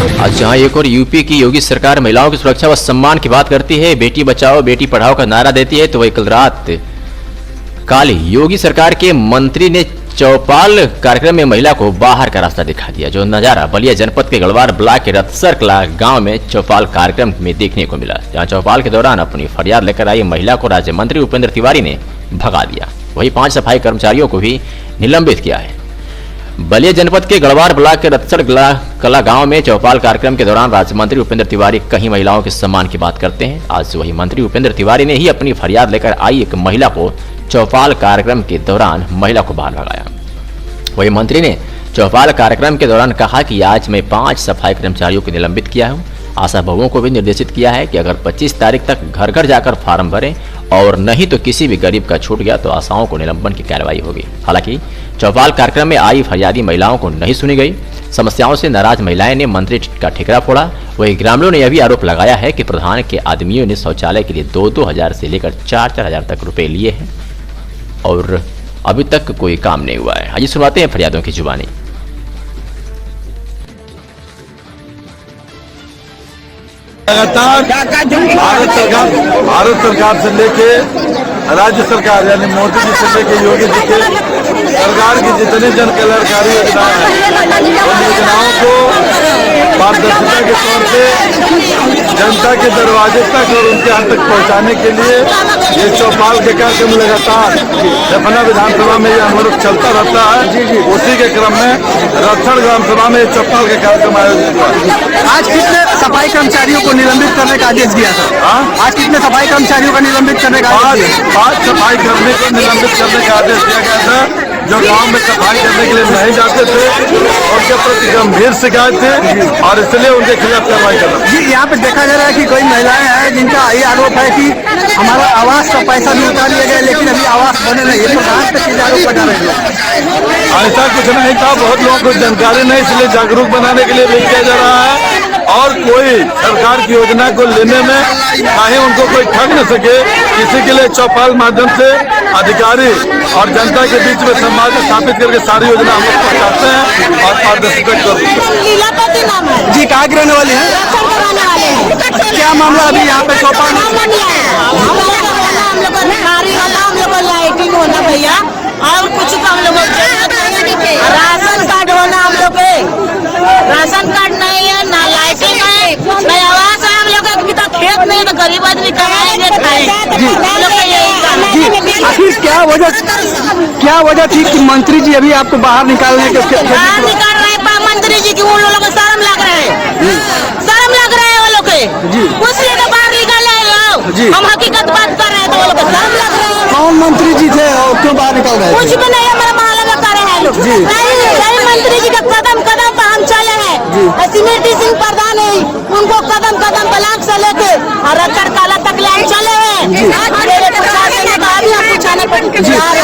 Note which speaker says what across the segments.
Speaker 1: आज जहां एक और यूपी की योगी सरकार महिलाओं की सुरक्षा व सम्मान की बात करती है, बेटी बचाओ बेटी पढ़ाओ का नारा देती है, तो वही कल रात काल योगी सरकार के मंत्री ने चौपाल कार्यक्रम में महिला को बाहर का रास्ता दिखा दिया। जो नजारा बलिया जनपद के गढ़वार ब्लॉक के रतसर कला गांव में चौपाल कार्यक्रम में देखने को मिला, जहां चौपाल के दौरान अपनी फरियाद लेकर आई महिला को राज्य मंत्री उपेंद्र तिवारी ने भगा दिया। वहीं 5 सफाई कर्मचारियों को भी निलंबित किया है। बलिया जनपद के गढ़वार ब्लॉक के रतसर कला गांव में चौपाल कार्यक्रम के दौरान राज्य मंत्री उपेंद्र तिवारी कहीं महिलाओं के सम्मान की बात करते हैं। आज वही मंत्री उपेंद्र तिवारी ने ही अपनी फरियाद लेकर आई एक महिला को चौपाल कार्यक्रम के दौरान महिला को बाहर भगाया। वही मंत्री ने चौपाल कार्यक्रम के दौरान कहा कि आज मैं 5 सफाई कर्मचारियों को निलंबित किया हूं। आशा बहुओं को भी निर्देशित किया है कि अगर 25 तारीख तक घर घर जाकर फार्म भरें और नहीं तो किसी भी गरीब का छूट गया तो आशाओं को निलंबन की कार्रवाई होगी। हालांकि चौपाल कार्यक्रम में आई फरियादी महिलाओं को नहीं सुनी गई। समस्याओं से नाराज महिलाएं ने मंत्री का ठिकरा फोड़ा। वही ग्रामीणों ने यह भी आरोप लगाया है कि प्रधान के आदमियों ने शौचालय के लिए 2-2 हजार से लेकर 4-4 हजार तक रुपए लिए हैं और अभी तक कोई काम नहीं हुआ है। आइए सुनवाते हैं फरियादों की जुबानी।
Speaker 2: लगातार भारत सरकार से लेके राज्य सरकार यानी मोदी जी से लेके योगी जी के सरकार की जितनी जन कल्याणकारी योजनाएं हैं उन योजनाओं को पारदर्शिता के तौर पे जनता के दरवाजे तक और उनके यहाँ तक पहुँचाने के लिए ये चौपाल के कार्यक्रम लगातार जफना विधानसभा में ये अमृत चलता रहता है। उसी के क्रम में रतसर ग्राम सभा में चौपाल के कार्यक्रम आयोजित हुआ।
Speaker 3: आज कितने सफाई कर्मचारियों को निलंबित करने का आदेश दिया था? आज कितने सफाई कर्मचारियों का निलंबित करने का आदेश दिया?
Speaker 2: 5 सफाई कर्मी को निलंबित करने का आदेश दिया गया था जो गांव में सफाई करने के लिए नहीं जाते थे, उनके प्रति गंभीर शिकायत थी और इसलिए उनके खिलाफ कार्रवाई करना।
Speaker 3: जी, यहाँ पे देखा जा रहा है कि कई महिलाएं हैं जिनका ये आरोप है कि हमारा आवास का पैसा भी उठा लिया गया लेकिन अभी आवास बने नहीं है, तो कहाँ तक ये आरोप लगा रहे हैं?
Speaker 2: ऐसा कुछ नहीं था, बहुत लोगों को जानकारी नहीं, इसलिए जागरूक बनाने के लिए भी किया जा रहा है और कोई सरकार की योजना को लेने में चाहे उनको कोई ठग न सके, इसी के लिए चौपाल माध्यम से अधिकारी और जनता के बीच में संवाद स्थापित करके सारी योजना हम लोग पहुँचाते हैं और पारदर्शिता करते हैं।
Speaker 3: जी, कहाँ के रहने वाले हैं? क्या मामला अभी यहाँ पे चौपाल
Speaker 4: लाइटिंग होना भैया और कुछ तो हम लोग राशन कार्ड होना, हम लोग राशन कार्ड नहीं है, ना लाइटिंग है, ना आवास है। हम लोग अभी तक खेत नहीं, तो गरीब आदमी कमाएंगे
Speaker 3: आखिर क्या वजह थी कि मंत्री जी अभी आपको बाहर निकालने के
Speaker 4: निकाल रहे हैं? मंत्री जी की उन लोगों को शर्म लग रहे हैं, शर्म लग रहे हैं वो लोग के, कुछ लेकर बाहर निकाल रहे हैं। हम हकीकत बात कर रहे हैं तो वो लोग शर्म लग रहे हैं।
Speaker 3: कौन मंत्री जी थे और क्यों बाहर निकाल रहे हैं?
Speaker 4: कुछ भी नहीं, हमारे मोहल्ले में कर रहे हैं लोग। नहीं, मंत्री जी का कदम कदम पर हम चले हैं। सिमरती सिंह प्रधान है, उनको कदम कदम ब्लॉक से लेके और रतसर कला तक ले चले हैं।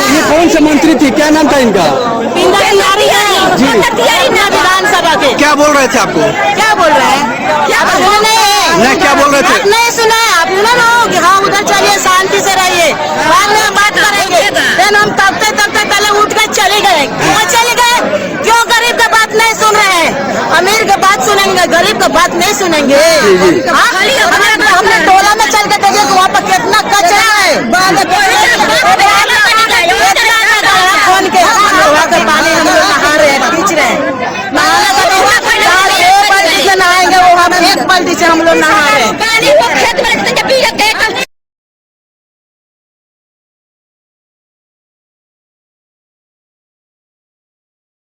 Speaker 3: ये कौन से मंत्री थी, क्या नाम था इनका?
Speaker 4: उपेंद्र तिवारी है विधानसभा के।
Speaker 3: क्या बोल रहे थे आपको?
Speaker 4: क्या बोल रहे हैं? क्या
Speaker 3: बोल रहे थे?
Speaker 4: नहीं सुना है आप लोग? हाँ, उधर चलिए, शांति से रहिए, बाद में बात करेंगे। हम तबते पहले उठ कर चले गए। क्यों चले गए? क्यों गरीब का बात नहीं सुन रहे हैं? अमीर का बात सुनेंगे, गरीब का बात नहीं सुनेंगे। हमने टोला में चल के